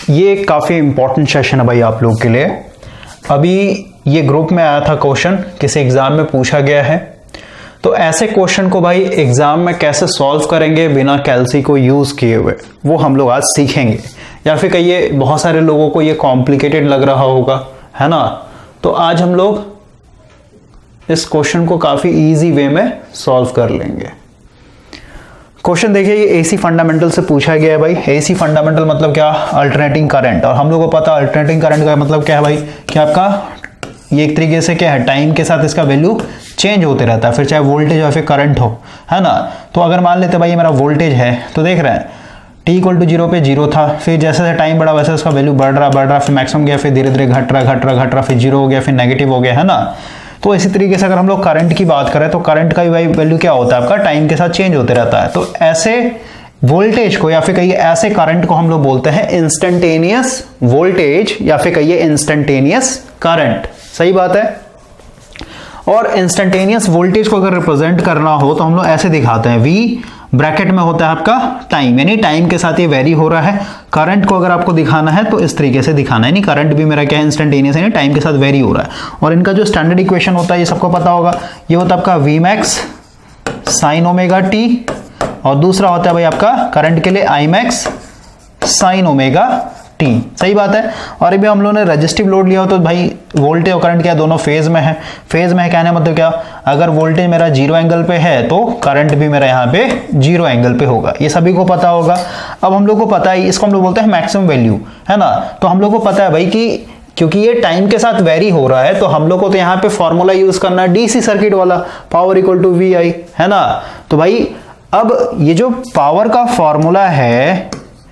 ये काफ़ी important session है भाई आप लोग के लिए। अभी ये ग्रुप में आया था क्वेश्चन, किसी एग्जाम में पूछा गया है, तो ऐसे क्वेश्चन को भाई एग्जाम में कैसे सॉल्व करेंगे बिना कैल्सी को यूज किए हुए, वो हम लोग आज सीखेंगे। या फिर कहिए बहुत सारे लोगों को ये कॉम्प्लिकेटेड लग रहा होगा, है ना, तो आज हम लोग इस क्वेश्चन को काफी इजी वे में सॉल्व कर लेंगे। क्वेश्चन देखिए, ये एसी फंडामेंटल से पूछा गया है भाई। एसी फंडामेंटल मतलब क्या? Alternating current. और हम लोग को पता अल्टरनेटिंग करंट का मतलब क्या है भाई, कि आपका ये एक तरीके से क्या है, टाइम के साथ इसका वैल्यू चेंज होते रहता है, फिर चाहे वोल्टेज या फिर करंट हो, है ना। तो अगर मान लेते भाई ये मेरा वोल्टेज है, तो देख रहे हैं t=0 पे 0 था, फिर जैसे जैसे टाइम बढ़ा वैसे उसका वैल्यू बढ़ रहा, फिर मैक्सिमम गया, फिर धीरे धीरे घट रहा, फिर 0 हो गया, फिर नेगेटिव हो गया, है ना। तो इसी तरीके से अगर हम लोग करंट की बात करें तो करंट का भी भाई वैल्यू क्या होता है आपका, टाइम के साथ चेंज होते रहता है। तो ऐसे वोल्टेज को या फिर कहिए ऐसे करंट को हम लोग बोलते हैं इंस्टेंटेनियस वोल्टेज या फिर कहिए इंस्टेंटेनियस करंट। सही बात है। और इंस्टेंटेनियस वोल्टेज को अगर रिप्रेजेंट करना हो तो हम लोग ऐसे दिखाते हैं, V ब्रैकेट में होता है आपका टाइम, यानी टाइम के साथ ये वेरी हो रहा है। करंट को अगर आपको दिखाना है तो इस तरीके से दिखाना है, यानी करंट भी मेरा क्या है, इंस्टेंटेनियस, यानी टाइम के साथ वेरी हो रहा है। और इनका जो स्टैंडर्ड इक्वेशन होता है ये सबको पता होगा, ये होता है आपका Vmax sin ओमेगा t, और दूसरा होता है भाई आपका करंट के लिए Imax sin ओमेगा t। सही बात है। और अभी हम लोगों ने रजिस्टिव लोड लिया हो तो भाई वोल्टेज और करंट क्या दोनों फेज में है। फेज में है कहने मतलब क्या, अगर वोल्टेज मेरा 0 एंगल पे है तो करंट भी मेरा यहाँ पे 0 एंगल पे होगा, ये सभी को पता होगा। अब हम लोग को पता है, इसको हम लोग बोलते हैं मैक्सिमम वैल्यू, है ना। तो हम लोग को पता है भाई कि क्योंकि ये टाइम के साथ वेरी हो रहा है तो हम लोग को तो यहाँ पे फॉर्मूला यूज करना है डीसी सर्किट वाला, पावर इक्वल टू VI, है ना। तो भाई अब ये जो पावर का फॉर्मूला है,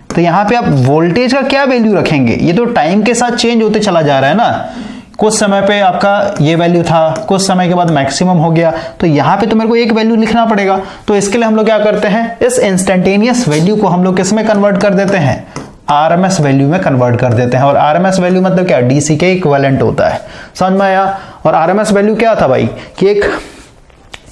तो यहां पे आप वोल्टेज का क्या वैल्यू रखेंगे, ये तो टाइम के साथ चेंज होते चला जा रहा है ना। कुछ समय पे आपका ये वैल्यू था, कुछ समय के बाद मैक्सिमम हो गया, तो यहां पे तो मेरे को एक वैल्यू लिखना पड़ेगा। तो इसके लिए हम लोग क्या करते हैं, इस इंस्टेंटेनियस वैल्यू को हम लोग किस में कन्वर्ट कर देते हैं, RMS वैल्यू में कन्वर्ट कर देते हैं। और RMS वैल्यू मतलब क्या, DC के इक्विवेलेंट होता है। समझ में आया। और RMS वैल्यू क्या था भाई, कि एक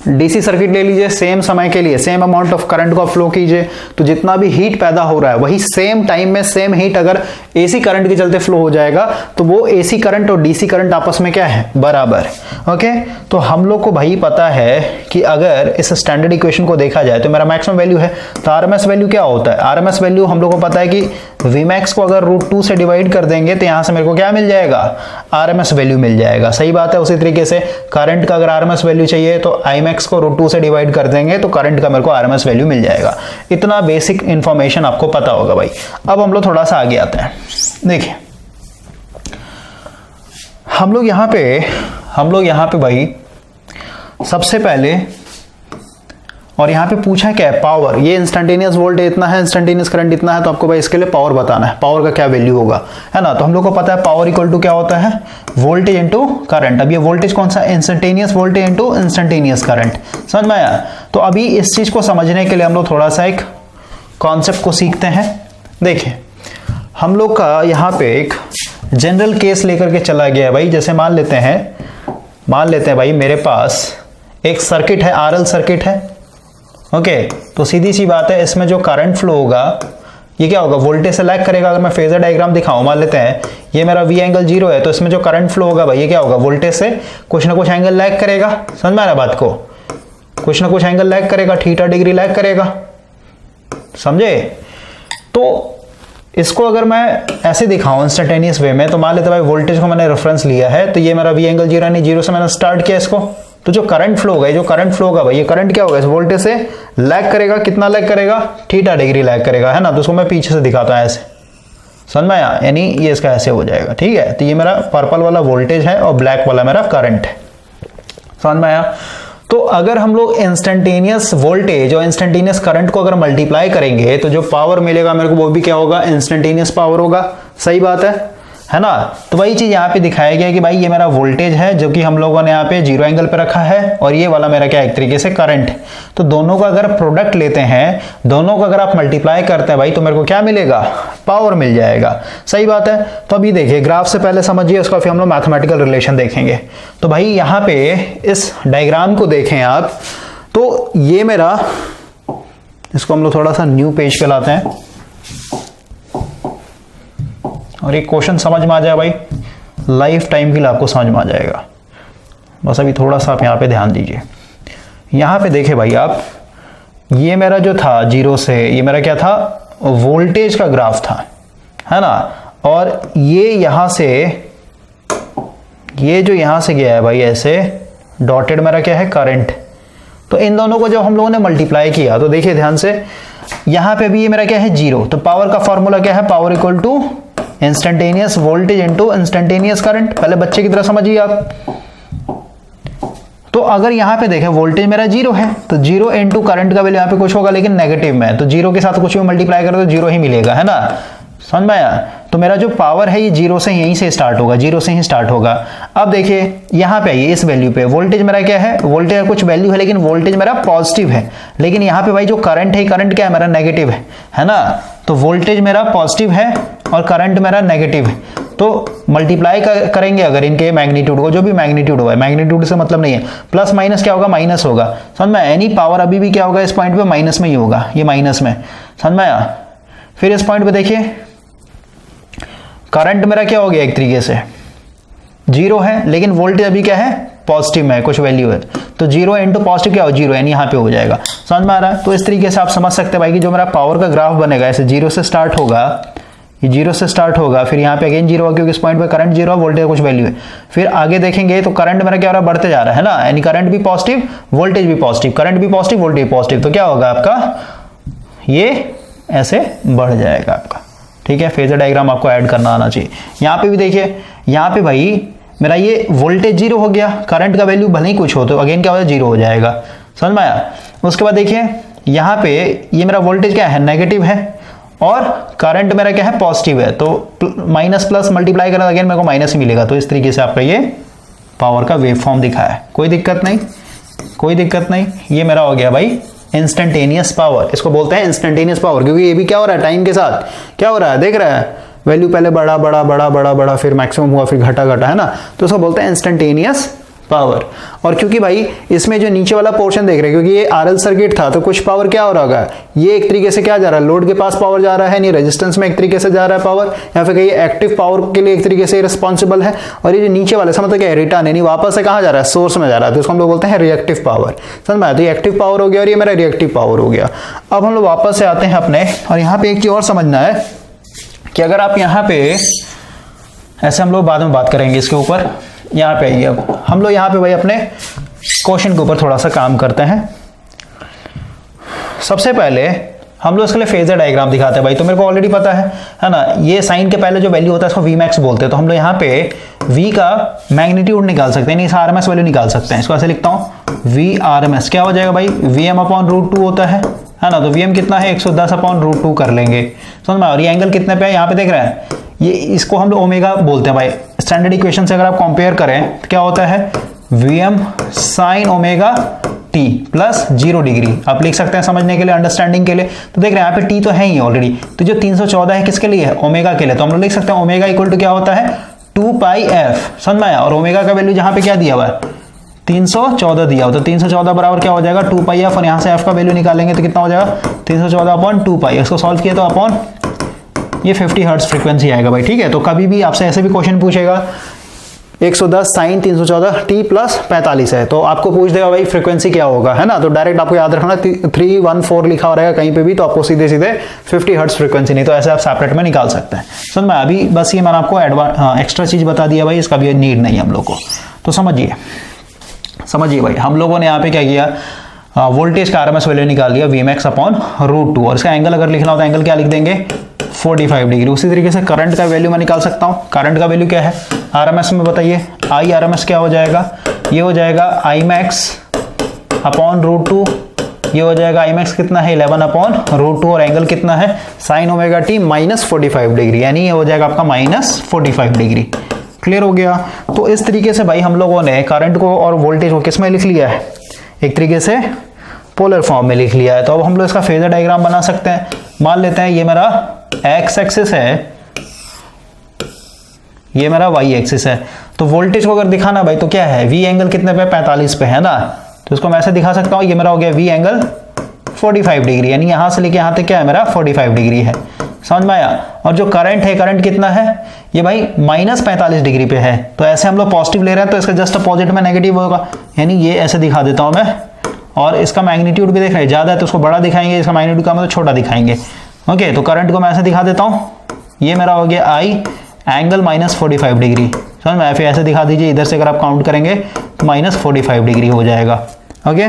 डीसी सर्किट ले लीजिए, सेम समय के लिए सेम अमाउंट ऑफ करंट को फ्लो कीजिए, तो जितना भी हीट पैदा हो रहा है वही सेम टाइम में सेम हीट अगर एसी करंट के चलते फ्लो हो जाएगा तो वो एसी करंट और डीसी करंट आपस में क्या है, बराबर। ओके, तो हम लोग को भाई पता है कि अगर इस स्टैंडर्ड इक्वेशन को देखा जाए तो मेरा मैक्सिमम वैल्यू है, तो RMS वैल्यू क्या होता है, RMS वैल्यू हम लोग को पता है कि Vmax को अगर √2 से डिवाइड कर देंगे तो यहां से मेरे को क्या मिल जाएगा, RMS वैल्यू मिल जाएगा। सही बात है। उसी तरीके से करंट का अगर RMS वैल्यू चाहिए तो Imax को √2 से डिवाइड कर देंगे तो करंट का मेरे को RMS वैल्यू मिल जाएगा। इतना बेसिक इंफॉर्मेशन आपको पता होगा भाई। अब हम लोग थोड़ा सा आगे आते हैं। देखिए हम लोग यहाँ पे भाई सबसे पहले, और यहाँ पे पूछा क्या है, पावर। ये इंस्टेंटेनियस वोल्टेज इतना है, इंस्टेंटेनियस करंट इतना है, तो आपको भाई इसके लिए पावर बताना है, पावर का क्या वैल्यू होगा, है ना। तो हम लोग को पता है पावर इक्वल टू क्या होता है, वोल्टेज इनटू करंट। अब ये वोल्टेज कौन सा, instantaneous voltage into instantaneous current. समझ में आया। तो अभी इस चीज को समझने के लिए हम लोग थोड़ा सा एक कॉन्सेप्ट को सीखते हैं। देखिए हम लोग का यहाँ पे एक जनरल केस लेकर के चला गया है भाई। जैसे मान लेते हैं भाई मेरे पास एक सर्किट है, RL सर्किट है। ओके, तो सीधी सी बात है, इसमें जो करंट फ्लो होगा ये क्या होगा, वोल्टेज से लैग करेगा। अगर मैं फेजर डायग्राम दिखाऊं, मान लेते हैं ये मेरा V एंगल 0 है, तो इसमें जो करंट फ्लो होगा भाई ये क्या होगा, वोल्टेज से कुछ ना कुछ एंगल लैग करेगा। समझ में आ रहा बात को, कुछ ना कुछ एंगल लैग करेगा, θ डिग्री लैग करेगा, समझे। तो इसको अगर मैं ऐसे दिखाऊं इंस्टेंटेनियस वे में, तो मान लेते भाई वोल्टेज को मैंने रेफरेंस लिया है, तो ये मेरा V एंगल 0 यानी 0 से मैंने स्टार्ट किया इसको। तो जो करंट फ्लो होगा भाई ये करंट क्या होगा, इस वोल्टेज से लैग करेगा। कितना लैग करेगा, θ डिग्री लैग करेगा, है ना। तो उसको मैं पीछे से दिखाता हूं ऐसे, समझ में आया, यानी ये इसका ऐसे हो जाएगा। ठीक है, तो ये मेरा पर्पल वाला वोल्टेज है और ब्लैक वाला मेरा करंट है। समझ में आया। तो अगर हम लोग इंस्टेंटेनियस वोल्टेज और इंस्टेंटेनियस करंट को अगर मल्टीप्लाई करेंगे तो जो पावर मिलेगा मेरे को वो भी क्या होगा, इंस्टेंटेनियस पावर होगा। सही बात है ना। तो वही चीज यहाँ पे दिखाया गया कि भाई ये मेरा वोल्टेज है जो कि हम लोगों ने यहाँ पे 0 एंगल पे रखा है, और ये वाला मेरा क्या एक तरीके से करंट है। तो दोनों का अगर प्रोडक्ट लेते हैं, दोनों को अगर आप मल्टीप्लाई करते हैं भाई, तो मेरे को क्या मिलेगा, पावर मिल जाएगा। सही बात है। तो अभी देखिए ग्राफ से पहले समझिए, उसका फिर हम लोग मैथमेटिकल रिलेशन देखेंगे। तो भाई यहाँ पे इस डायग्राम को देखें आप, तो ये मेरा, इसको हम लोग थोड़ा सा न्यू पेज पे लाते हैं। और एक क्वेश्चन समझ में आ जाए भाई, लाइफ टाइम के लिए आपको समझ में आ जाएगा। बस अभी थोड़ा सा आप यहाँ पे ध्यान दीजिए। यहाँ पे देखे भाई आप, ये मेरा जो था 0 से, ये मेरा क्या था, वोल्टेज का ग्राफ था, है ना। और ये यहाँ से, ये जो यहाँ से गया है भाई ऐसे डॉटेड, मेरा क्या है, करंट। तो इन दोनों को जब हम लोगों ने मल्टीप्लाई किया तो देखिए ध्यान से, यहाँ पे भी ये मेरा क्या है 0, तो पावर का फॉर्मूला क्या है, power equal to instantaneous voltage into instantaneous current. पहले बच्चे की तरह समझिए आप। तो अगर यहाँ पे देखें वोल्टेज मेरा 0 है तो 0 इंटू करंट का वैल्यू यहाँ पे कुछ होगा लेकिन नेगेटिव में है, तो 0 के साथ कुछ भी मल्टीप्लाई करो तो 0 ही मिलेगा, है ना। समझ में आया। तो मेरा जो पावर है ये 0 से यहीं से स्टार्ट होगा, 0 से ही स्टार्ट होगा। अब देखिए यहाँ पे आइए, इस वैल्यू पे वोल्टेज मेरा क्या है, वोल्टेज का कुछ वैल्यू है लेकिन वोल्टेज मेरा पॉजिटिव है, लेकिन यहाँ पे भाई जो करंट है, करंट क्या है मेरा, नेगेटिव है ना। तो वोल्टेज मेरा पॉजिटिव है और करंट मेरा नेगेटिव है। तो मल्टीप्लाई करेंगे अगर इनके मैग्नीट्यूड को, जो भी मैग्नीट्यूड हुआ है, मैग्नीट्यूड से मतलब नहीं है, प्लस माइनस क्या होगा, माइनस होगा। समझ में, एनी पावर अभी भी क्या होगा, इस पॉइंट पे माइनस में ही होगा, ये माइनस में। समझ में आया। फिर इस पॉइंट पे देखिए करंट मेरा क्या हो गया, एक तरीके से 0 है लेकिन वोल्टेज अभी क्या है, पॉजिटिव में है, कुछ वैल्यू है, तो 0 इंटू पॉजिटिव क्या हो, 0, यानी यहाँ पे हो जाएगा। समझ में आ रहा है। तो इस तरीके से आप समझ सकते हैं भाई कि जो मेरा पावर का ग्राफ बनेगा ऐसे 0 से स्टार्ट होगा, ये 0 से स्टार्ट होगा, फिर यहाँ पे अगेन 0 होगा क्योंकि इस पॉइंट पे करंट 0 है, वोल्टेज कुछ वैल्यू है। फिर आगे देखेंगे तो करंट मेरा क्या हो रहा है, बढ़ते जा रहा है ना, यानी करंट भी पॉजिटिव वोल्टेज भी पॉजिटिव, करंट भी पॉजिटिव वोल्टेज पॉजिटिव, तो क्या होगा आपका, ये ऐसे बढ़ जाएगा आपका। ठीक है, फेजर डायग्राम आपको ऐड करना आना चाहिए। यहाँ पे भी देखिए, यहाँ पे भाई मेरा ये वोल्टेज 0 हो गया, करंट का वैल्यू भले ही कुछ हो तो अगेन क्या हो जाए, 0 हो जाएगा। समझ में आया। उसके बाद देखिए यहाँ पे ये मेरा वोल्टेज क्या है, नेगेटिव है, और करंट मेरा क्या है, पॉजिटिव है, तो माइनस प्लस मल्टीप्लाई करें अगेन मेरे को माइनस ही मिलेगा। तो इस तरीके से आपका ये पावर का वेव फॉर्म दिखा है, कोई दिक्कत नहीं, कोई दिक्कत नहीं। ये मेरा हो गया भाई इंस्टेंटेनियस पावर, इसको बोलते हैं इंस्टेंटेनियस पावर, क्योंकि ये भी क्या हो रहा है, टाइम के साथ क्या हो रहा है, देख रहा है, वैल्यू पहले बड़ा बड़ा बड़ा बड़ा बड़ा फिर मैक्सिमम हुआ, फिर घटा घटा, है ना। तो इसको बोलते हैं इंस्टेंटेनियस पावर। और क्योंकि भाई इसमें जो नीचे वाला पोर्शन देख रहे हैं, क्योंकि ये आरएल सर्किट था तो कुछ पावर क्या हो रहा होगा, ये एक तरीके से क्या जा रहा है, लोड के पास पावर जा रहा है, नहीं रेजिस्टेंस में एक तरीके से जा रहा है पावर, या फिर कहीं एक्टिव पावर के लिए एक तरीके से रिस्पॉन्सिबल है। और ये जो नीचे वाले मतलब क्या है, रिटर्न, यानी वापस से कहाँ जा रहा है, सोर्स में जा रहा है, तो इसको हम लोग बोलते हैं रिएक्टिव पावर। समझ में आया। तो ये एक्टिव पावर हो गया और ये मेरा रिएक्टिव पावर हो गया। अब हम लोग वापस से आते हैं अपने, और यहाँ पे एक चीज और समझना है कि अगर आप यहाँ पे ऐसे, हम लोग बाद में बात करेंगे इसके ऊपर, यहाँ पे आइए। अब हम लोग यहाँ पे भाई अपने क्वेश्चन के ऊपर थोड़ा सा काम करते हैं। सबसे पहले हम लोग इसके लिए फेजर डायग्राम दिखाते हैं भाई, तो मेरे को ऑलरेडी पता है ना, ये साइन के पहले जो वैल्यू होता है इसको वी मैक्स बोलते हैं। तो हम लोग यहाँ पे v का मैग्नीट्यूड निकाल सकते हैं, नहीं इस आरएमएस वैल्यू निकाल सकते हैं। इसको ऐसे लिखता हूँ, वी आरएमएस क्या हो जाएगा भाई, वीएम अपॉन रूट 2 होता है ना। तो वीएम कितना है, 110 अपॉन रूट 2 कर लेंगे। समझ में। और ये एंगल कितने पे है, यहाँ पे देख रहे हैं, ये इसको हम लोग ओमेगा बोलते हैं भाई। स्टैंडर्ड इक्वेशन से अगर आप कंपेयर करें तो क्या होता है, VM sine omega T plus 0 degree, आप लिख सकते हैं समझने के लिए, अंडरस्टैंडिंग के लिए। तो देख रहे हैं यहाँ पे टी तो है ही ऑलरेडी, तो जो 314 है किसके लिए है, ओमेगा के लिए। तो हम लोग लिख सकते हैं ओमेगा इक्वल टू क्या होता है, 2 पाई एफ। समझ में आया। और ओमेगा का वैल्यू जहाँ पे क्या दिया हुआ है, 314 दिया हो, तो 314 बराबर क्या हो जाएगा, 2 पाई एफ, और यहाँ से एफ का वैल्यू निकालेंगे तो कितना हो जाएगा, 314 अपॉन 2 पाई। इसको सॉल्व किया तो अपॉन ये 50 हर्ट्ज फ्रीक्वेंसी आएगा भाई। ठीक है, तो कभी भी आपसे ऐसे भी क्वेश्चन पूछेगा 110 साइन 314 टी प्लस 45 है, तो आपको पूछ देगा भाई फ्रीक्वेंसी क्या होगा, है ना। तो डायरेक्ट आपको याद रखना 314 लिखा हो रहेगा कहीं पे भी, तो आपको सीधे सीधे 50 हर्ट्ज फ्रीक्वेंसी, नहीं तो ऐसे आप सेपरेट में निकाल सकते हैं। समझ में। अभी बस ये मैंने आपको एक्स्ट्रा चीज बता दिया भाई, इसका भी नीड नहीं हम लोग को। तो समझिए भाई, हम लोगों ने यहाँ पे क्या किया, वोल्टेज का आरएमएस वैल्यू निकाल लिया वी मैक्स अपॉन रूट 2, और इसका एंगल अगर लिखना हो तो एंगल क्या लिख देंगे, 45 डिग्री। उसी तरीके से करंट का वैल्यू मैं निकाल सकता हूँ। करंट का वैल्यू क्या है आरएमएस में, बताइए। आई आरएमएस क्या हो जाएगा, ये हो जाएगा आई मैक्स अपॉन रूट 2, ये हो जाएगा आई मैक्स कितना है, 11 अपॉन रूट 2, और एंगल कितना है sine omega T minus 45 degree, यानी ये हो जाएगा आपका माइनस 45 डिग्री। क्लियर हो गया। तो इस तरीके से भाई हम लोगों ने करंट को और वोल्टेज को किस में लिख लिया है, एक तरीके से पोलर फॉर्म में लिख लिया है। तो अब हम लोग इसका फेजर डायग्राम बना सकते हैं। मान लेते हैं ये मेरा एक्स एक्सिस है, ये मेरा वाई एक्सिस है। तो वोल्टेज को अगर दिखाना भाई तो क्या है, वी एंगल कितने पे, 45 पे है ना। तो इसको मैं ऐसे दिखा सकता हूँ, ये मेरा हो गया वी एंगल 45 डिग्री, यानी यहां से लेके यहां तक क्या है मेरा 45 डिग्री है। समझ में आया। और जो करंट है, करंट कितना है, ये भाई -45 डिग्री पे है, तो ऐसे हम लोग पॉजिटिव ले रहे हैं तो इसका जस्ट अपोजिट में नेगेटिव होगा, यानी ये ऐसे दिखा देता हूं मैं। और इसका मैग्नीट्यूड भी देख रहे हैं, ज्यादा है तो उसको बड़ा दिखाएंगे, इसका मैग्नीट्यूड कम है तो छोटा दिखाएंगे। ओके, तो करंट को मैं ऐसे दिखा देता हूं, ये मेरा हो गया I एंगल -45 डिग्री, समझ में, फिर ऐसे दिखा दीजिए, इधर से अगर आप काउंट करेंगे तो -45 डिग्री हो जाएगा। ओके,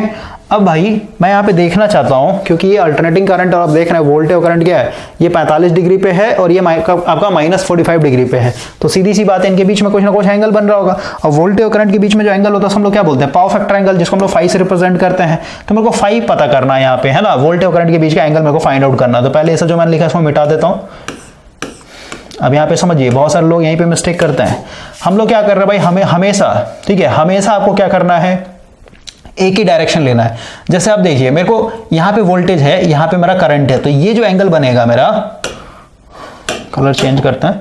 अब भाई मैं यहाँ पे देखना चाहता हूँ, क्योंकि ये अल्टरनेटिंग करंट और आप देख रहे हैं वोल्टेज और करंट क्या है, ये 45 डिग्री पे है और ये आपका -45 डिग्री पे है, तो सीधी सी बात है इनके बीच में कुछ ना कुछ एंगल बन रहा होगा। और वोल्टेज और करंट के बीच में जो एंगल होता है हम लोग क्या बोलते हैं, पावर फैक्टर एंगल, जिसको हम लोग फाई से रिप्रेजेंट करते हैं। तो मेरे को फाई पता करना है यहाँ पे, है ना, वोल्टेज और करंट के बीच का एंगल मेरे को फाइंड आउट करना है। तो पहले ऐसा जो मैंने लिखा है इसको मिटा देता हूँ। अब यहाँ पे समझिए, बहुत सारे लोग यहीं पे मिस्टेक करते हैं। हम लोग क्या कर रहे हैं भाई, हमें हमेशा, ठीक है, हमेशा आपको क्या करना है, एक ही डायरेक्शन लेना है। जैसे आप देखिए, मेरे को यहाँ पे वोल्टेज है, यहाँ पे मेरा करंट है, तो ये जो एंगल बनेगा मेरा, कलर चेंज करते हैं,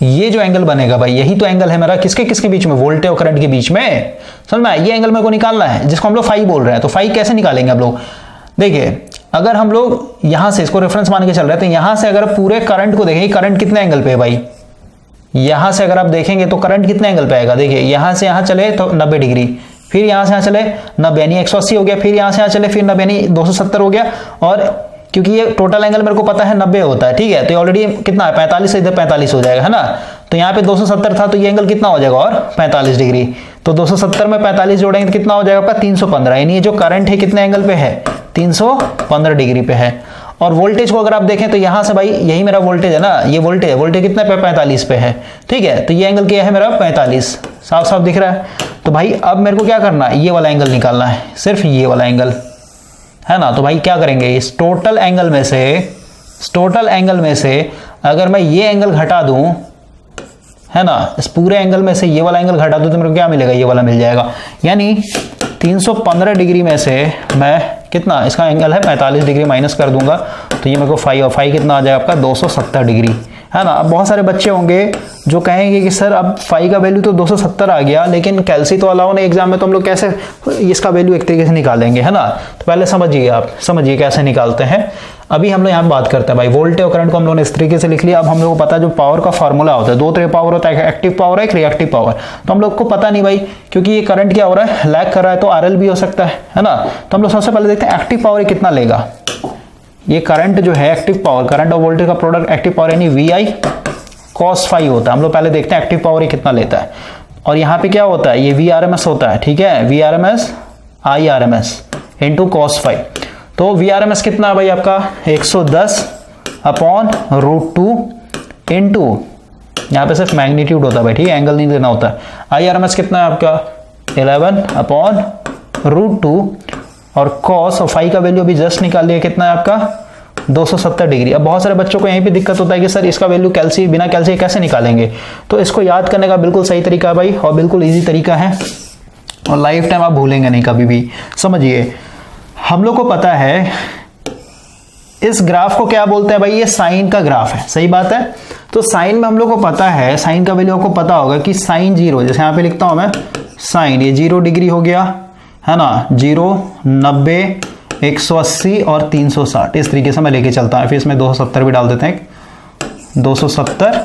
ये जो एंगल बनेगा भाई, यही तो एंगल है मेरा किसके किसके बीच में, वोल्टेज और करंट के बीच में। समझ में, ये एंगल मेरे को निकालना है, जिसको हम लोग फाई बोल रहे हैं। तो फाई कैसे निकालेंगे आप लोग, देखिए, अगर हम लोग यहां से इसको रेफरेंस मान के चल रहे हैं, तो यहां से अगर पूरे करंट को देखेंगे, करंट कितने एंगल पे है भाई, यहां से अगर आप देखेंगे तो करंट कितने एंगल पे आएगा, देखिए यहां से यहां चले तो 90 डिग्री, फिर यहां से यहां चले 90 यानी 180 हो गया, फिर यहां से यहां चले फिर 90 यानी 270 हो गया। और क्योंकि ये टोटल एंगल मेरे को पता है 90 होता है, ठीक है, तो ऑलरेडी कितना है 45 से इधर 45 हो जाएगा, है ना। तो यहाँ पे 270 था, तो ये एंगल कितना हो जाएगा और 45 डिग्री। तो 270 में 45 जोड़ेंगे तो कितना हो जाएगा आपका 315, यानी ये जो करंट है कितने एंगल पे है, 315 डिग्री पे है। और वोल्टेज को अगर आप देखें तो यहां से भाई यही मेरा वोल्टेज है ना, ये वोल्टेज है, वोल्टेज कितने पे 45 पे है, ठीक है, तो ये एंगल क्या है मेरा 45, साफ साफ दिख रहा है। तो भाई अब मेरे को क्या करना है, ये वाला एंगल निकालना है, सिर्फ ये वाला एंगल, है ना। तो भाई क्या करेंगे, इस टोटल एंगल में से अगर मैं ये एंगल घटा दूं, है ना, इस पूरे एंगल में से ये वाला एंगल घटा दूं तो मेरे को क्या मिलेगा, ये वाला मिल जाएगा। यानी 315 डिग्री में से मैं कितना, इसका एंगल है 45 डिग्री माइनस कर दूंगा, तो ये मेरे को फाई, और फाई कितना आ जाएगा आपका 270 डिग्री, है ना। अब बहुत सारे बच्चे होंगे जो कहेंगे कि सर अब फाई का वैल्यू तो 270 आ गया, लेकिन कैलसी तो अलाउ नहीं एग्जाम में, तो हम लोग कैसे इसका वैल्यू एक तरीके से निकालेंगे, है ना। तो पहले समझिए, आप समझिए कैसे निकालते हैं। अभी हम लोग यहाँ बात करते हैं भाई, वोल्टेज और करंट को हम लोगों ने इस तरीके से लिख लिया। अब हम लोग को पता है जो पावर का फॉर्मूला होता है, दो तरह पावर होता है, एक्टिव पावर है, एक रिएक्टिव पावर। तो हम लोग को पता नहीं भाई, क्योंकि ये करंट क्या हो रहा है, लैग कर रहा है, तो आरएल भी हो सकता है ना। तो हम लोग सबसे पहले देखते हैं एक्टिव पावर कितना लेगा। ये करंट जो है एक्टिव पावर, करंट और वोल्टेज का प्रोडक्ट एक्टिव पावर यानी VI cos फाई होता है। हम लोग पहले देखते हैं एक्टिव पावर कितना लेता है। और यहाँ पे क्या होता है, ये VRMS होता है, ठीक है, VRMS IRMS into cos phi. तो VRMS कितना है भाई आपका 110/√2 इंटू, यहाँ पे सिर्फ मैग्नीट्यूड होता है भाई, ठीक है, एंगल नहीं देना होता है। IRMS कितना है आपका 11/√2 और cos और फाई का वैल्यू अभी जस्ट निकाल लिया, कितना है आपका 270 डिग्री। अब बहुत सारे बच्चों को यहीं पे दिक्कत होता है कि सर इसका वैल्यू कैलसी, बिना कैलसी कैसे निकालेंगे। तो इसको याद करने का बिल्कुल सही तरीका है भाई, और बिल्कुल इजी तरीका है, और लाइफ टाइम आप भूलेंगे नहीं कभी भी। समझिए, हम लोग को पता है इस ग्राफ को क्या बोलते हैं भाई, ये साइन का ग्राफ है, सही बात है। तो साइन में हम लोग को पता है, साइन का वैल्यू आपको पता होगा कि साइन 0, जैसे यहाँ पे लिखता हूं मैं साइन, ये 0 डिग्री हो गया, है ना, 0, 90, 180 और 360, इस तरीके से मैं लेके चलता हूं। फिर इसमें 270 भी डाल देते हैं, 270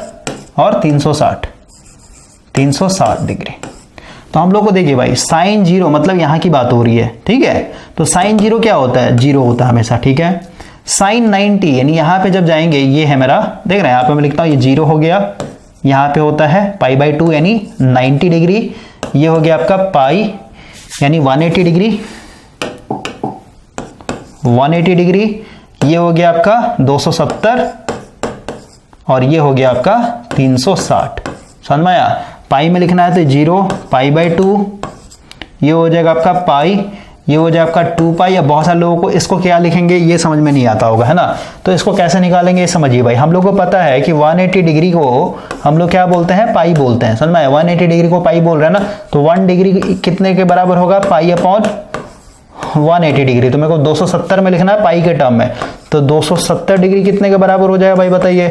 और 360 डिग्री। तो हम लोग को देखिए भाई, साइन 0 मतलब यहां की बात हो रही है, ठीक है। तो साइन 0 क्या होता है, 0 होता है हमेशा, ठीक है। साइन 90 यानी यहां पे जब जाएंगे, ये है मेरा, देख रहे हैं यहाँ पे मैं लिखता हूं, ये 0 हो गया, यहां पे होता है π/2 यानी 90 डिग्री, ये हो गया आपका पाई यानी 180 डिग्री, 180 डिग्री, ये हो गया आपका 270 और ये हो गया आपका 360। समझ में आया। पाई में लिखना है तो 0 π/2, ये हो जाएगा आपका पाई, ये हो जाएगा आपका 2 पाई। अब बहुत सारे लोगों को इसको क्या लिखेंगे ये समझ में नहीं आता होगा, है ना। तो इसको कैसे निकालेंगे ये समझिए भाई। हम लोग को पता है कि 180 डिग्री को हम लोग क्या बोलते हैं, पाई बोलते हैं। समझ में आया, 180 डिग्री को पाई बोल रहे हैं ना। तो 1 डिग्री कितने के बराबर होगा, π/180 डिग्री। तो मेरे को 270 में लिखना है पाई के टर्म में। तो 270 डिग्री कितने के बराबर हो जाएगा भाई बताइए,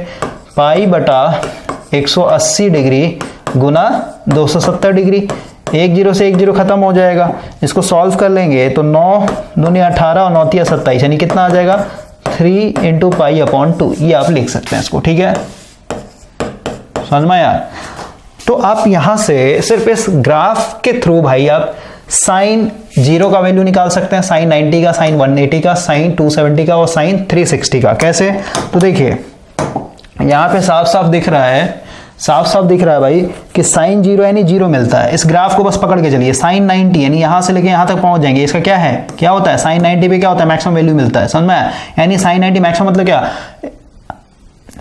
π/180 डिग्री गुना 270 डिग्री। 1 0 से 1 0 खत्म हो जाएगा। इसको सॉल्व कर लेंगे तो 9 दूनी 18 और 9 तिया 27 यानी कितना आ जाएगा 3 इंटू पाई अपॉन 2, ये आप लिख सकते हैं इसको, ठीक है, समझ में आया। तो आप यहां से सिर्फ इस ग्राफ के थ्रू भाई आप साइन 0 का वैल्यू निकाल सकते हैं, साइन 90 का, साइन 180 का, साइन 270 का और साइन 360 का। कैसे? तो देखिए यहां पे साफ साफ दिख रहा है भाई कि साइन 0 यानी 0 मिलता है। इस ग्राफ को बस पकड़ के चलिए, साइन 90 यानी यहां से लेके यहां तक पहुंच जाएंगे, इसका क्या है, क्या होता है, साइन 90 पे क्या होता है, मैक्सिमम वैल्यू मिलता है, समझ में आया। यानी साइन 90 मैक्सिमम मतलब क्या,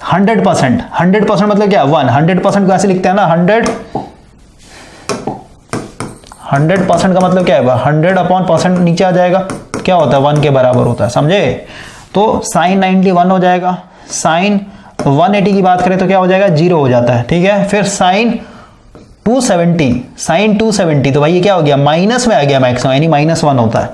100% मतलब क्या, 100% को ऐसे लिखते हैं ना, 100% का मतलब क्या है, 100 अपॉन परसेंट नीचे आ जाएगा, क्या होता है, 1 के बराबर होता है, समझे। तो साइन 90 1 हो जाएगा, साइन 180 की बात करें तो क्या हो जाएगा, 0 हो जाता है, ठीक है। फिर साइन 270 तो भाई ये क्या हो गया, माइनस में आ गया मैक्सिमम, यानी -1 होता है,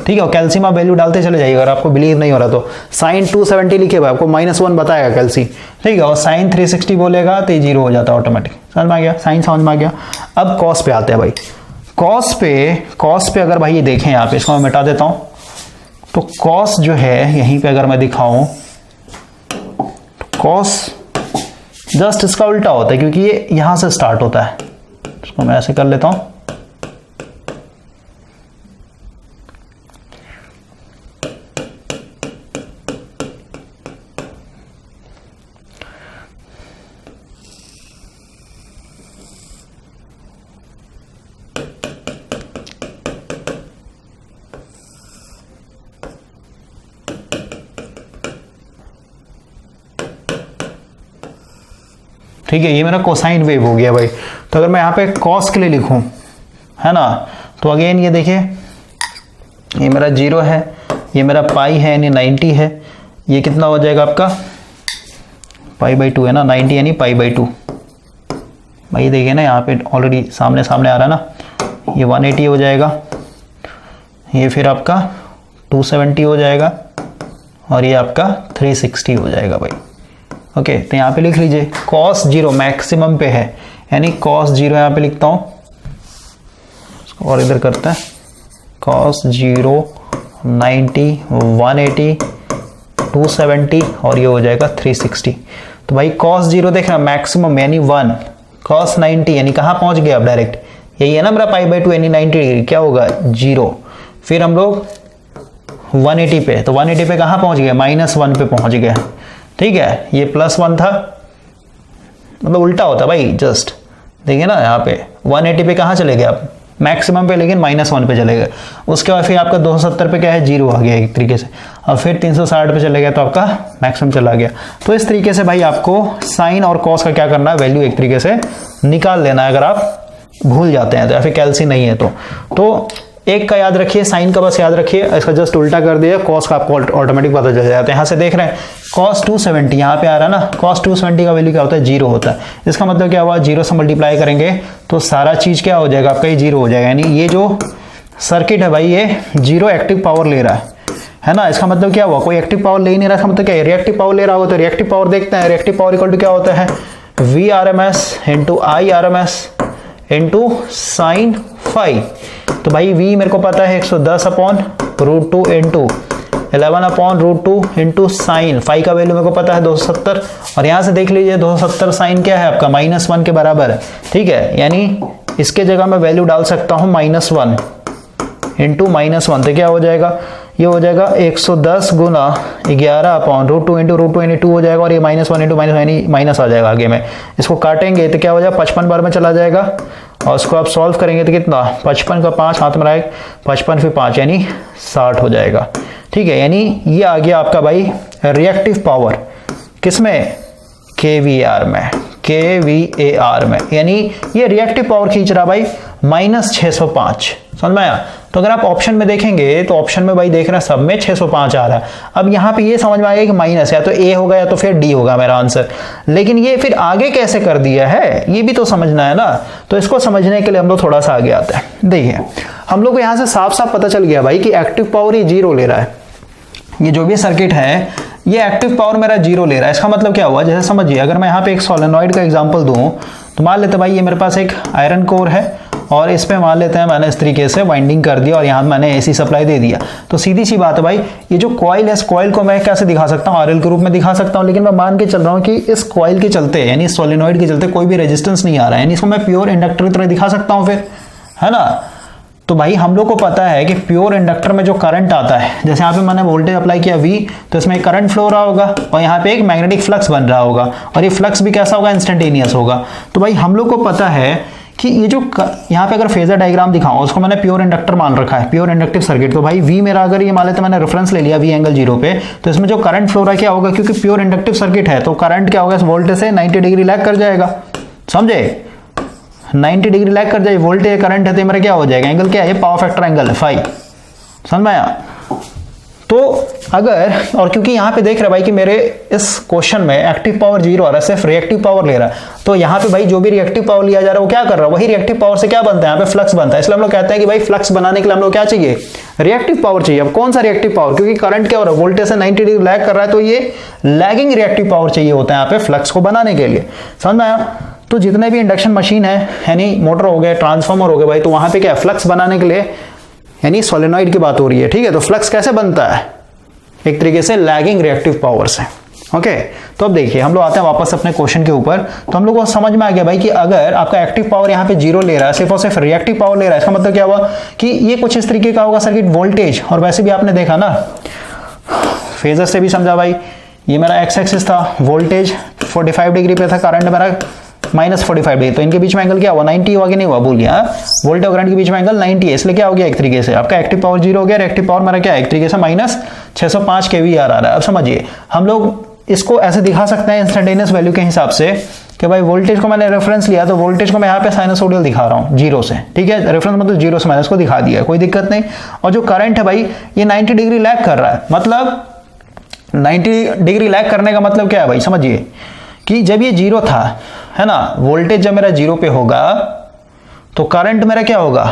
ठीक है। कैल्सियम आप वैल्यू डालते चले जाइए, अगर आपको बिलीव नहीं हो रहा तो साइन 270 लिखे हुआ आपको -1 बताएगा कैल्सी, ठीक है। और साइन 360 बोलेगा तो 0 हो जाता है ऑटोमेटिक, समझ में आ गया, साइन समझ में आ गया। अब कॉस पे आते हैं भाई। कॉस पे अगर भाई ये देखें आप, इसको मैं मिटा देता हूं, तो कॉस जो है यहीं पे अगर मैं दिखाऊं, कॉस जस्ट इसका उल्टा होता है, क्योंकि ये यहां से स्टार्ट होता है। इसको मैं ऐसे कर लेता हूं, ठीक है, ये मेरा कोसाइन वेव हो गया भाई। तो अगर मैं यहाँ पे कॉस के लिए लिखूं, है ना, तो अगेन ये देखिए, ये मेरा 0 है, ये मेरा पाई है यानी 90 है, ये कितना हो जाएगा आपका, पाई/2 है ना, 90 यानी पाई/2। भाई देखिए ना, यहाँ पे ऑलरेडी सामने आ रहा है ना, ये 180 हो जाएगा, ये फिर आपका 270 हो जाएगा और ये आपका 360 हो जाएगा भाई। ओके, तो यहाँ पे लिख लीजिए cos 0 मैक्सिमम पे है, यानी cos 0 यहाँ पे लिखता हूँ, इसको और इधर करते हैं, cos 0 90 180 270 और ये हो जाएगा 360। तो भाई cos 0 देखना मैक्सिमम यानी 1, cos 90 यानी कहाँ पहुँच गया आप डायरेक्ट, यही है ना मेरा पाई/2 यानी 90 डिग्री, क्या होगा 0। फिर हम लोग 180 पे, तो 180 पे कहाँ पहुँच गया, -1 पे पहुँच गया, ठीक है। ये +1 था, मतलब उल्टा होता भाई, जस्ट देखिए ना यहाँ पे 180 पे कहाँ चले गए आप, मैक्सिमम पे, लेकिन -1 पे चले गए। उसके बाद फिर आपका 270 पे क्या है, 0 आ गया एक तरीके से, और फिर 360 पे चले गए तो आपका मैक्सिमम चला गया। तो इस तरीके से भाई आपको साइन और कॉस का क्या करना है, वैल्यू एक तरीके से निकाल लेना है, अगर आप भूल जाते हैं तो, या फिर कैल्सी नहीं है तो एक का याद रखिए, साइन का बस याद रखिए, इसका जस्ट उल्टा कर दिया, कॉस का आपको ऑटोमेटिक पता चल जाता है। यहाँ से देख रहे हैं cos 270 यहाँ पे आ रहा है ना, cos 270 का वैल्यू क्या होता है, 0 होता है। इसका मतलब क्या हुआ, 0 से मल्टीप्लाई करेंगे तो सारा चीज क्या हो जाएगा आपका, ये 0 हो जाएगा। यानी ये जो सर्किट है भाई, ये 0 एक्टिव पावर ले रहा है ना। इसका मतलब क्या हुआ, कोई एक्टिव पावर ले ही नहीं रहा, इसका मतलब क्या है, रिएक्टिव पावर ले रहा होगा। तो रिएक्टिव पावर देखते हैं, रिएक्टिव पावर इक्वल टू क्या होता है, VRMS into IRMS into sine phi. तो भाई V मेरे को पता है 110 upon √2 into 11 upon √2 into sine phi का वैल्यू मेरे को पता है 270, और यहाँ से देख लीजिए 270 साइन क्या है आपका, -1 के बराबर है, ठीक है। यानी इसके जगह मैं वैल्यू डाल सकता हूँ -1 इंटू -1, तो क्या हो जाएगा, ये हो जाएगा 110 गुना 11 अपॉन √2 इंटू √2 यानी 2 हो जाएगा, और ये -1 इंटू माइनस यानी माइनस आ जाएगा। आगे में इसको काटेंगे तो क्या हो जाएगा, 55 बार में चला जाएगा, और उसको आप सॉल्व करेंगे तो कितना, 55 का 5 हाथ में आएगा, 55 फिर 5 यानी 60 हो जाएगा, ठीक है। यानी ये आ गया आपका भाई रिएक्टिव पावर, किसमें, KVAR में, KVAR में, यानी ये रिएक्टिव पावर खींच रहा भाई -605, समझ में आया। तो अगर आप ऑप्शन में देखेंगे तो ऑप्शन में भाई देख रहे हैं सब में 605 आ रहा है। अब यहाँ पे ये समझ में आएगा कि माइनस है, तो A होगा या तो फिर D होगा मेरा आंसर, लेकिन ये फिर आगे कैसे कर दिया है ये भी तो समझना है ना। तो इसको समझने के लिए हम लोग थोड़ा सा आगे आते हैं। देखिए हम लोग को यहाँ से साफ साफ पता चल गया भाई कि एक्टिव पावर ये 0 ले रहा है, ये जो भी सर्किट है ये एक्टिव पावर मेरा 0 ले रहा है। इसका मतलब क्या हुआ, जैसे समझिए अगर मैं यहाँ पे एक सोलेनॉइड का एग्जांपल दूं, तो मान लेते भाई ये मेरे पास एक आयरन कोर है और इस पे मान लेते हैं मैंने इस तरीके से वाइंडिंग कर दिया और यहाँ मैंने एसी सप्लाई दे दिया। तो सीधी सी बात है भाई, ये जो कॉइल है इस कॉइल को मैं कैसे दिखा सकता हूँ, आरएल के रूप में दिखा सकता हूँ, लेकिन मैं मान के चल रहा हूँ कि इस कॉइल के चलते यानी सोलेनॉइड के चलते कोई भी रेजिस्टेंस नहीं आ रहा है, यानी इसको मैं प्योर इंडक्टर की तरह दिखा सकता हूँ फिर, है ना। तो भाई हम लोग को पता है कि प्योर इंडक्टर में जो करंट आता है, जैसे यहाँ पे मैंने वोल्टेज अप्लाई किया V, तो इसमें करंट फ्लो रहा होगा और यहाँ पे एक मैग्नेटिक फ्लक्स बन रहा होगा और ये फ्लक्स भी कैसा होगा, इंस्टेंटेनियस होगा। तो भाई हम लोग को पता है कि ये जो यहाँ पे अगर फेजर डायग्राम दिखाऊं, उसको मैंने प्योर इंडक्टर मान रखा है, प्योर इंडक्टिव सर्किट। तो भाई V मेरा अगर ये मान लेते मैंने रेफरेंस ले लिया V एंगल 0 पे, तो इसमें जो करंट फ्लो रहा है क्या होगा, क्योंकि प्योर इंडक्टिव सर्किट है तो करंट क्या होगा, इस वोल्टेज से 90 डिग्री लैग कर जाएगा, समझे। 90 डिग्री लैग कर जाए, वोल्टेज करंट है तो मेरा क्या हो जाएगा, एंगल क्या है, ये पावर फैक्टर एंगल है फाई, समझ में आया। तो अगर, और क्योंकि यहाँ पे देख रहे भाई कि मेरे इस क्वेश्चन में एक्टिव पावर 0 आ रहा है, सिर्फ रिएक्टिव पावर ले रहा है, तो यहाँ पे भाई जो भी रिएक्टिव पावर लिया जा रहा है वो क्या कर रहा है, वही रिएक्टिव पावर से क्या बनता है, यहाँ पे फ्लक्स बनता है। इसलिए हम लोग कहते हैं कि भाई फ्लक्स बनाने के लिए हम लोग क्या चाहिए, रिएक्टिव पावर चाहिए। अब कौन सा रिएक्टिव पावर, क्योंकि करंट क्या हो रहा है, वोल्टेज से 90 डिग्री लैग कर रहा है, तो ये लैगिंग रिएक्टिव पावर चाहिए होता है यहाँ पे फ्लक्स को बनाने के लिए, समझ में आया। तो जितने भी इंडक्शन मशीन है, यानी मोटर हो गए, ट्रांसफार्मर हो गए भाई, तो वहां पे क्या है, फ्लक्स बनाने के लिए, यानी सोलेनॉइड की बात हो रही है, ठीक है। तो फ्लक्स कैसे बनता है, एक तरीके से लैगिंग रिएक्टिव पावर से, ओके। तो अब देखिए हम लोग आते हैं वापस अपने क्वेश्चन के ऊपर। तो हम लोग को समझ में आ गया भाई कि अगर आपका एक्टिव पावर यहाँ पे 0 ले रहा है, सिर्फ और सिर्फ रिएक्टिव पावर ले रहा है, इसका मतलब क्या हुआ कि ये कुछ इस तरीके का होगा सर्किट, वोल्टेज। और वैसे भी आपने देखा ना, फेजर से भी समझा भाई, ये मेरा एक्स एक्सिस था, वोल्टेज 45 डिग्री पे था, करंट मेरा -45 डिग्री, तो इनके बीच में एंगल क्या हुआ, 90 हुआ कि नहीं हुआ, बोलिए। वोल्टेज और करंट के बीच में एंगल 90 है, इसलिए क्या हो गया, एक तरीके से आपका एक्टिव पावर 0 हो गया, रिएक्टिव पावर मेरा क्या है, एक तरीके से -605 kVAr आ रहा है। अब समझिए हम लोग इसको ऐसे दिखा सकते हैं इंस्टेंटेनियस वैल्यू के हिसाब से कि भाई वोल्टेज को मैंने रेफरेंस लिया, तो वोल्टेज को मैं यहाँ पे साइनसोइडल दिखा रहा हूँ 0 से, ठीक है। रेफरेंस मतलब 0 से मैंने इसको दिखा दिया, कोई दिक्कत नहीं। और जो करंट है भाई ये 90 डिग्री लैग कर रहा है, मतलब 90 डिग्री लैग करने का मतलब क्या है भाई, समझिए कि जब ये 0 था, है ना, वोल्टेज जब मेरा 0 पे होगा तो करंट मेरा क्या होगा,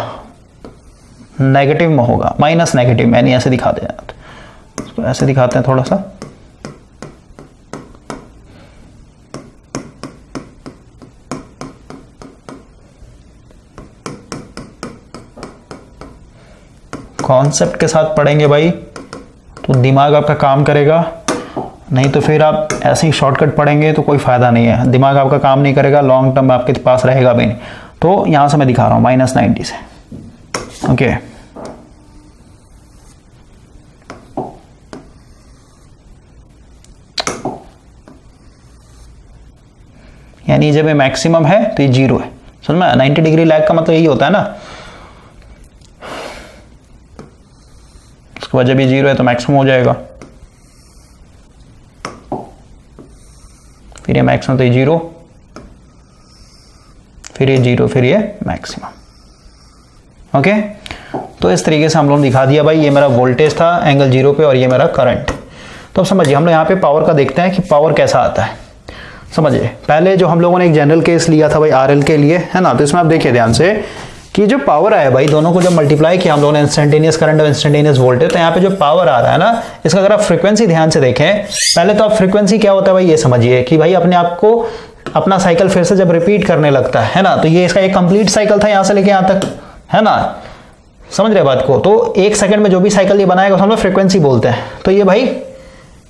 नेगेटिव में होगा, माइनस नेगेटिव। यानी ऐसे दिखाते हैं, इसको ऐसे दिखाते हैं थोड़ा सा, कॉन्सेप्ट के साथ पढ़ेंगे भाई तो दिमाग आपका काम करेगा, नहीं तो फिर आप ऐसे ही शॉर्टकट पढ़ेंगे तो कोई फायदा नहीं है, दिमाग आपका काम नहीं करेगा, लॉन्ग टर्म आपके पास रहेगा भी नहीं। तो यहां से मैं दिखा रहा हूं -90 से, ओके। यानी जब ये मैक्सिमम है तो ये 0 है, समझ में। 90 डिग्री लैग का मतलब यही होता है ना, उसके बाद जब ये 0 है तो मैक्सिमम हो जाएगा, फिर ये मैक्सिमम तो ये 0, फिर ये 0, फिर ये मैक्सिमम, ओके। तो इस तरीके से हम लोगों ने दिखा दिया भाई, ये मेरा वोल्टेज था एंगल 0 पे और ये मेरा करंट। तो अब समझिए हम लोग यहाँ पे पावर का देखते हैं कि पावर कैसा आता है। समझिए पहले जो हम लोगों ने एक जनरल केस लिया था भाई आरएल के लिए, है ना, तो इसमें आप देखिए ध्यान से कि जो पावर आया भाई, दोनों को जब मल्टीप्लाई किया हम लोगों ने, इंस्टेंटेनियस करंट और इंस्टेंटेनियस वोल्टेज, तो यहाँ पे जो पावर आ रहा है ना, इसका अगर आप फ्रीक्वेंसी ध्यान से देखें, पहले तो आप फ्रीक्वेंसी क्या होता है भाई ये समझिए कि भाई अपने आप को अपना साइकिल फिर से जब रिपीट करने लगता है ना, तो ये इसका एक कंप्लीट साइकिल था यहाँ से लेके यहाँ तक, है ना, समझ रहे बात को। तो 1 सेकंड में जो भी साइकिल ये बनाएगा हम लोग फ्रीक्वेंसी बोलते हैं। तो ये भाई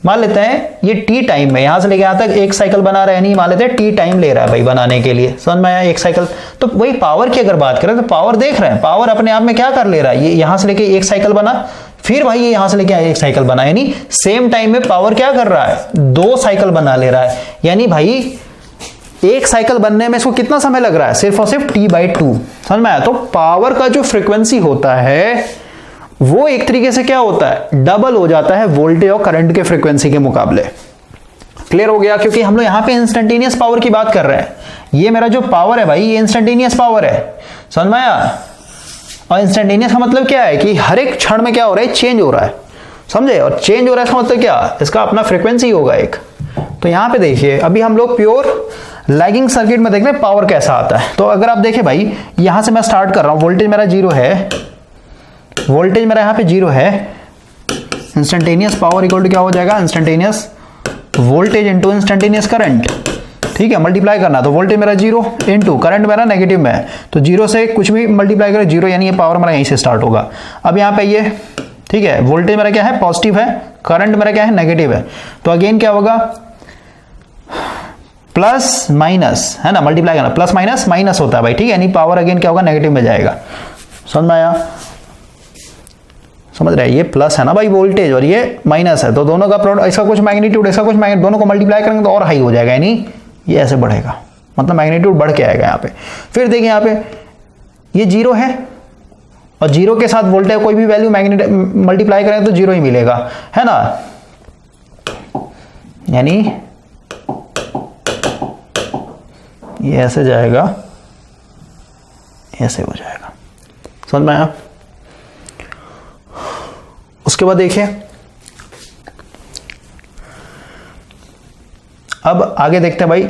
मान लेते हैं ये टी टाइम में यहां से लेके यहां तक एक साइकिल बना रहा है, नहीं मान लेते हैं टी टाइम ले रहा है भाई बनाने के लिए, समझ में आया, एक साइकिल। तो वही पावर की अगर बात करें तो पावर देख रहे हैं, पावर अपने आप में क्या कर ले रहा है, ये यहां से लेके एक साइकिल बना, फिर भाई ये यहां से लेके एक साइकिल बना, यानी सेम टाइम में पावर क्या कर रहा है, 2 साइकिल बना ले रहा है। यानी भाई एक साइकिल बनने में इसको कितना समय लग रहा है, सिर्फ और सिर्फ t/2, समझ में आया। तो पावर का जो फ्रीक्वेंसी होता है वो एक तरीके से क्या होता है, डबल हो जाता है वोल्टेज और करंट के फ्रीक्वेंसी के मुकाबले। क्लियर हो गया, क्योंकि हम लोग यहां पे इंस्टेंटेनियस पावर की बात कर रहे हैं। ये मेरा जो पावर है भाई ये इंस्टेंटेनियस पावर है, समझ में आया। और इंस्टेंटेनियस का मतलब क्या है कि हर एक क्षण में क्या हो रहा है, चेंज हो रहा है, समझे। और चेंज हो रहा है इसका मतलब क्या, इसका अपना फ्रीक्वेंसी होगा एक। तो यहां पे देखिए अभी हम लोग प्योर लैगिंग सर्किट में देख रहे हैं पावर कैसा आता है। तो अगर आप देखें भाई यहां से मैं स्टार्ट कर रहा हूं, वोल्टेज मेरा 0 है, वोल्टेज मेरा यहां पे 0 है, इंस्टेंटेनियस पावर इक्वल टू क्या हो जाएगा, instantaneous voltage into instantaneous current, ठीक है, मल्टीप्लाई करना, तो वोल्टेज मेरा 0 इनटू करंट मेरा नेगेटिव में है, तो 0 से कुछ भी मल्टीप्लाई करो 0, यानी ये पावर मेरा यहीं से स्टार्ट होगा। अब यहाँ पे ये, ठीक है, वोल्टेज मेरा क्या है, पॉजिटिव है, करंट मेरा क्या है, नेगेटिव है, तो अगेन क्या होगा, प्लस माइनस, है ना, मल्टीप्लाई करना, प्लस माइनस माइनस होता है भाई, ठीक है, यानी पावर अगेन क्या होगा, नेगेटिव में जाएगा। समझ में आया? समझ रहे हैं? ये प्लस है ना भाई वोल्टेज और ये माइनस है, तो दोनों का प्रोडक्ट, इसका कुछ मैग्नीट्यूड, इसका कुछ मैग्नीट्यूड, दोनों को मल्टीप्लाई करेंगे तो और हाई हो जाएगा, यानी ये ऐसे बढ़ेगा, मतलब मैग्नीट्यूड बढ़ के आएगा यहाँ पे। फिर देखिए यहाँ पे ये 0 है और 0 के साथ वोल्टेज कोई भी वैल्यू मल्टीप्लाई करें तो 0 ही मिलेगा, है ना, यानी ये ऐसे जाएगा, ऐसे हो जाएगा। समझ में आया? उसके बाद देखिए अब आगे देखते हैं भाई,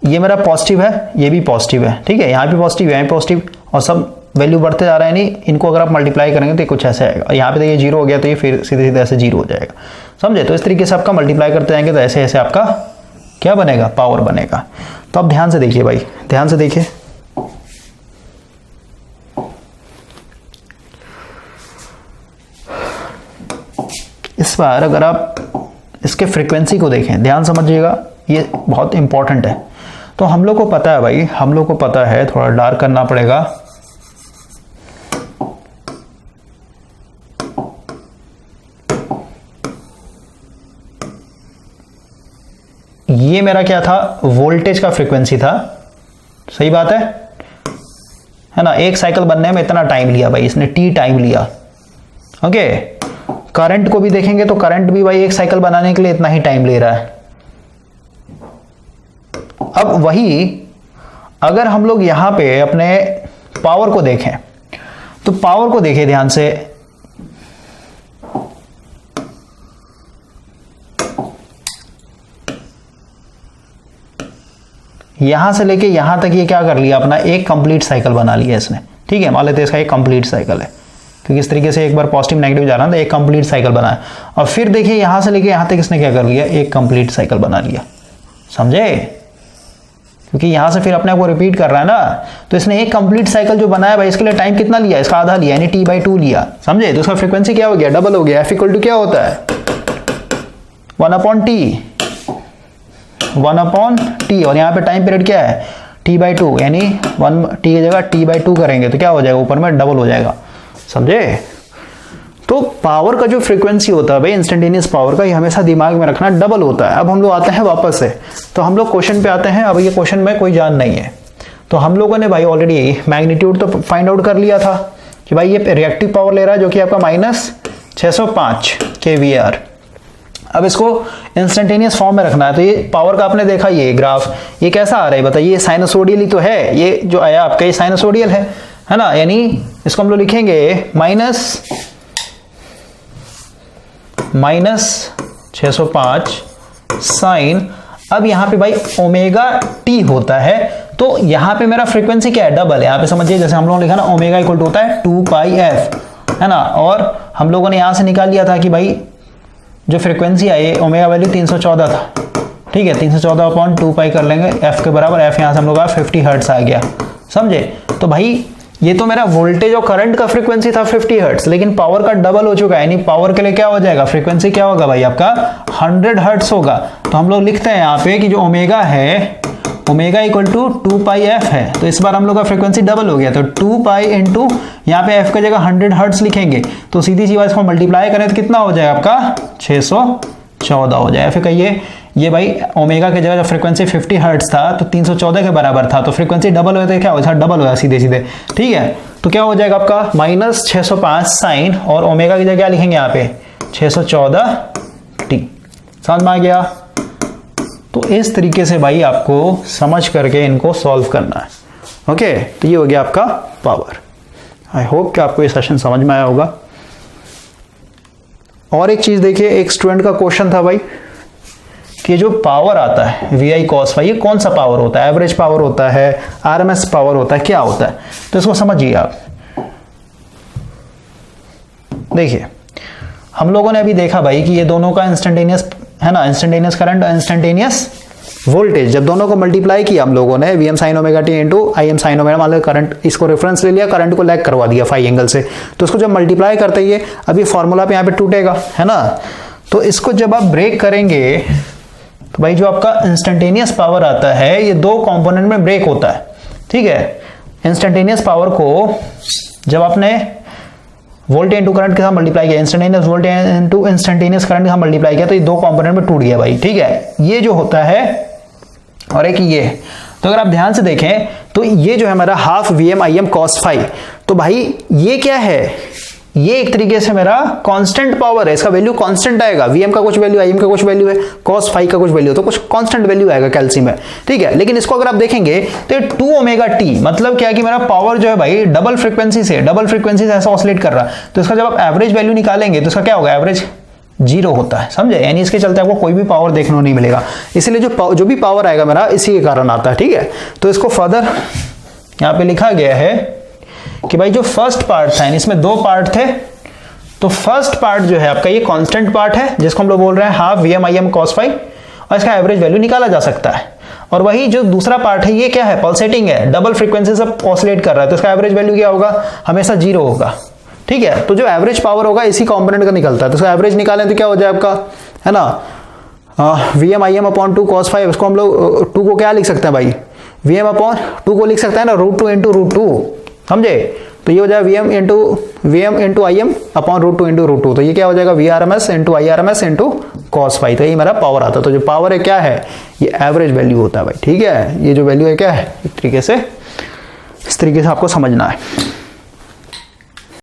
ये मेरा पॉजिटिव है, ये भी पॉजिटिव है, ठीक है, यहाँ भी पॉजिटिव है, यहाँ भी पॉजिटिव, और सब वैल्यू बढ़ते जा रहा है, नहीं इनको अगर आप मल्टीप्लाई करेंगे तो कुछ ऐसे आएगा। यहाँ पे देखिए 0 हो गया तो ये फिर सीधे सीधे ऐसे 0 हो जाएगा, समझे? तो इस तरीके से आपका मल्टीप्लाई करते जाएंगे तो ऐसे ऐसे आपका क्या बनेगा, पावर बनेगा। तो अब ध्यान से देखिए भाई, ध्यान से देखिए, इस बार अगर आप इसके फ्रीक्वेंसी को देखें, ध्यान समझिएगा, ये बहुत इंपॉर्टेंट है। तो हम लोग को पता है भाई, हम लोग को पता है, थोड़ा डार्क करना पड़ेगा, ये मेरा क्या था, वोल्टेज का फ्रीक्वेंसी था, सही बात है ना, एक साइकिल बनने में इतना टाइम लिया भाई, इसने टी टाइम लिया, ओके। करंट को भी देखेंगे तो करंट भी भाई एक साइकिल बनाने के लिए इतना ही टाइम ले रहा है। अब वही अगर हम लोग यहां पे अपने पावर को देखें, तो पावर को देखें ध्यान से, यहां से लेके यहां तक ये क्या कर लिया, अपना एक कंप्लीट साइकिल बना लिया इसने, ठीक है, मान लेते हैं इसका एक कंप्लीट साइकिल है, क्योंकि इस तरीके से एक बार पॉजिटिव नेगेटिव जा रहा है तो एक कंप्लीट साइकिल बनाया। और फिर देखिए यहां से लेके यहां तक इसने क्या कर लिया, एक कंप्लीट साइकिल बना लिया, समझे? क्योंकि यहां से फिर अपने आप को रिपीट कर रहा है ना, तो इसने एक कंप्लीट साइकिल जो बनाया भाई, इसके लिए टाइम कितना लिया, इसका आधा लिया, यानी t/2 लिया, समझे? तो इसका फ्रीक्वेंसी क्या हो गया, डबल हो गया। F = क्या होता है, 1/t, 1/t, और यहाँ पे टाइम पीरियड क्या है, t/2, यानी 1t की जगह t/2 करेंगे तो क्या हो जाएगा, ऊपर में डबल हो जाएगा, समझे? तो पावर का जो फ्रीक्वेंसी होता है भाई, इंस्टेंटेनियस पावर का, ये हमेशा दिमाग में रखना, डबल होता है। अब हम लोग आते हैं वापस से, तो हम लोग क्वेश्चन पे आते हैं। अब ये क्वेश्चन में कोई जान नहीं है, तो हम लोगों ने भाई ऑलरेडी मैग्नीट्यूड तो फाइंड आउट कर लिया था कि भाई ये रिएक्टिव पावर ले रहा है जो कि आपका -605 kVAR। अब इसको इंस्टेंटेनियस फॉर्म में रखना है, तो ये पावर का आपने देखा, ये ग्राफ ये कैसा आ रहा है बताइए, ये साइनसोडियल ही तो है, ये जो आया आपका ये साइनसोडियल है ना, यानी इसको हम लोग लिखेंगे -605 साइन। अब यहाँ पे भाई ओमेगा टी होता है, तो यहाँ पे मेरा फ्रीक्वेंसी क्या है, डबल है। यहाँ पे समझिए, जैसे हम लोगों ने लिखा ना, ओमेगा = होता है 2πf, है ना, और हम लोगों ने यहाँ से निकाल लिया था कि भाई जो फ्रीक्वेंसी आई, ओमेगा वैल्यू 314 था, ठीक है, 314/2π कर लेंगे, f के बराबर, f यहाँ से हम लोग का 50 हर्ट्स आ गया, समझे? तो भाई ये तो मेरा वोल्टेज और करंट का फ्रीक्वेंसी था 50 हर्ट्स, लेकिन पावर का डबल हो चुका है, यानी पावर के लिए क्या हो जाएगा, फ्रीक्वेंसी क्या होगा भाई आपका 100 हर्ट्स होगा। तो हम लोग लिखते हैं यहाँ पे कि जो ओमेगा है, ओमेगा = 2πf है, तो इस बार हम लोग का फ्रीक्वेंसी डबल हो गया, तो 2π इंटू यहाँ पे f की जगह 100 हर्ट्स लिखेंगे, तो सीधी सी बात इसको मल्टीप्लाई करें तो कितना हो जाएगा आपका 614 हो जाएगा। फिर कहिए ये भाई ओमेगा की जगह जब फ्रीक्वेंसी 50 हर्ट्ज था तो 314 के बराबर था, तो फ्रीक्वेंसी डबल हुआ तो क्या होगा, डबल हुआ सीधे सीधे, ठीक है। तो क्या हो जाएगा आपका -605 साइन, और ओमेगा की जगह क्या लिखेंगे यहाँ पे 614t। समझ में आ गया? तो इस तरीके से भाई आपको समझ करके इनको सॉल्व करना है, ओके। तो ये हो गया आपका पावर। आई होप कि आपको ये सेशन समझ में आया होगा। और एक चीज देखिए, एक स्टूडेंट का क्वेश्चन था भाई कि जो पावर आता है VI cos फाई, ये कौन सा पावर होता है, एवरेज पावर होता है, RMS पावर होता है, क्या होता है? तो इसको समझिए आप। देखिए हम लोगों ने अभी देखा भाई कि ये दोनों का इंस्टेंटेनियस है ना, इंस्टेंटेनियस करंट और इंस्टेंटेनियस वोल्टेज, जब दोनों को मल्टीप्लाई किया हम लोगों ने Vm sin omega T into Im sin omega, मान लो करंट, इसको रेफरेंस ले लिया, करंट को लैग करवा दिया फाई एंगल से, तो इसको जब मल्टीप्लाई करते ही अभी फॉर्मूला पे यहाँ पे टूटेगा, है ना। तो इसको जब आप ब्रेक करेंगे तो भाई जो आपका इंस्टेंटेनियस पावर आता है ये दो कंपोनेंट में ब्रेक होता है, ठीक है। इंस्टेंटेनियस पावर को जब आपने वोल्टेज इनटू करंट के साथ मल्टीप्लाई किया, instantaneous voltage into instantaneous current के साथ मल्टीप्लाई किया, तो ये दो कंपोनेंट में टूट गया भाई, ठीक है। ये जो होता है और एक ये, तो अगर आप ध्यान से देखें तो ये जो है हमारा half Vm Im cos phi, तो भाई ये क्या है, ये एक तरीके से मेरा कांस्टेंट पावर है, इसका वैल्यू कांस्टेंट आएगा, Vm का कुछ वैल्यू, Im का कुछ वैल्यू है, cos फाई का कुछ वैल्यू, तो कुछ कांस्टेंट वैल्यू आएगा कैल्शियम में, ठीक है। लेकिन इसको अगर आप देखेंगे तो 2 ओमेगा टी, मतलब क्या है कि मेरा पावर जो है भाई डबल फ्रीक्वेंसी से ऐसा ऑसिलेट कर रहा है, तो इसका जब आप एवरेज वैल्यू निकालेंगे तो इसका क्या होगा, एवरेज 0 होता है, समझे। यानी इसके चलते आपको कोई भी पावर देखने को नहीं मिलेगा, इसलिए जो भी पावर आएगा मेरा इसी के कारण आता है, ठीक है। तो इसको फर्दर यहाँ पे लिखा गया है कि भाई जो फर्स्ट पार्ट था, इसमें दो पार्ट थे, तो फर्स्ट पार्ट जो है आपका ये कांस्टेंट पार्ट है जिसको हम लोग बोल रहे हैं half Vm Im cos phi, और इसका एवरेज वैल्यू निकाला जा सकता है। और वही जो दूसरा पार्ट है ये क्या है, पल्सेटिंग है, डबल फ्रीक्वेंसी से ऑसिलेट कर रहा है, तो इसका एवरेज वैल्यू क्या होगा, हमेशा 0 होगा, ठीक है। तो जो एवरेज पावर होगा इसी कंपोनेंट का निकलता है, तो इसका एवरेज निकालें तो क्या हो जाए आपका, है ना, Vm Im upon 2 cos phi, इसको हम लोग 2 को क्या लिख सकते हैं भाई, Vm अपॉन 2 को लिख सकते हैं ना √2 इंटू √2, समझे। तो ये हो जाएगा Vm into Im upon √2 into √2, तो ये क्या हो जाएगा Vrms into Irms into cos phi, तो ये मेरा पावर आता है। तो जो पावर है क्या है, ये एवरेज वैल्यू होता है भाई, ठीक है। ये जो वैल्यू है क्या है, एक तरीके से इस तरीके से आपको समझना है।